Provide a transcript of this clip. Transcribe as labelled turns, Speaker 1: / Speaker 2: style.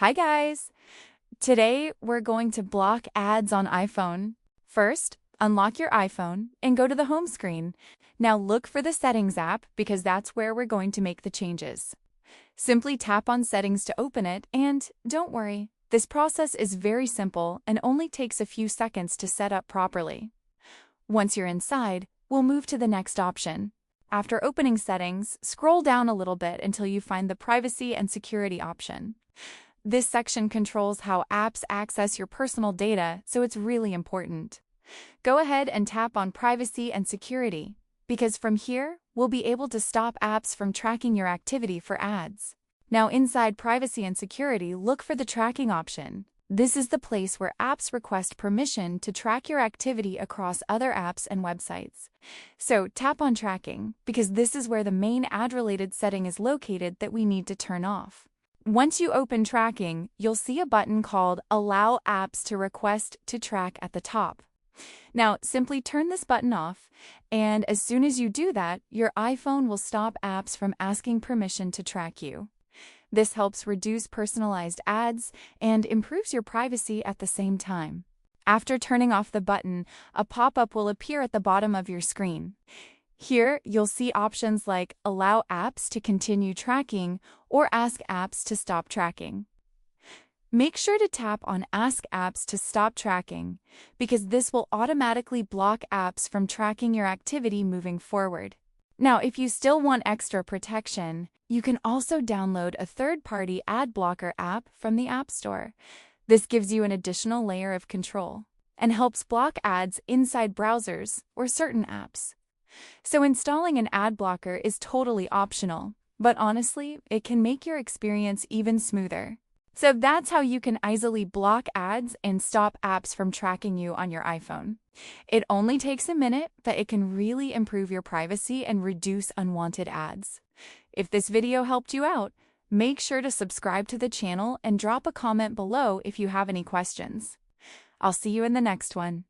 Speaker 1: Hi guys! Today we're going to block ads on iPhone. First, unlock your iPhone and go to the home screen. Now look for the Settings app because that's where we're going to make the changes. Simply tap on Settings to open it and don't worry, this process is very simple and only takes a few seconds to set up properly. Once you're inside, we'll move to the next option. After opening Settings, scroll down a little bit until you find the Privacy and Security option. This section controls how apps access your personal data, so it's really important. Go ahead and tap on Privacy and Security, because from here, we'll be able to stop apps from tracking your activity for ads. Now inside Privacy and Security, look for the Tracking option. This is the place where apps request permission to track your activity across other apps and websites. So tap on Tracking, because this is where the main ad-related setting is located that we need to turn off. Once you open Tracking, you'll see a button called Allow Apps to Request to Track at the top. Now, simply turn this button off, and as soon as you do that, your iPhone will stop apps from asking permission to track you. This helps reduce personalized ads and improves your privacy at the same time. After turning off the button, a pop-up will appear at the bottom of your screen. Here, you'll see options like Allow Apps to Continue Tracking or Ask Apps to Stop Tracking. Make sure to tap on Ask Apps to Stop Tracking, because this will automatically block apps from tracking your activity moving forward. Now, if you still want extra protection, you can also download a third-party ad blocker app from the App Store. This gives you an additional layer of control and helps block ads inside browsers or certain apps. So installing an ad blocker is totally optional, but honestly, it can make your experience even smoother. So that's how you can easily block ads and stop apps from tracking you on your iPhone. It only takes a minute, but it can really improve your privacy and reduce unwanted ads. If this video helped you out, make sure to subscribe to the channel and drop a comment below if you have any questions. I'll see you in the next one.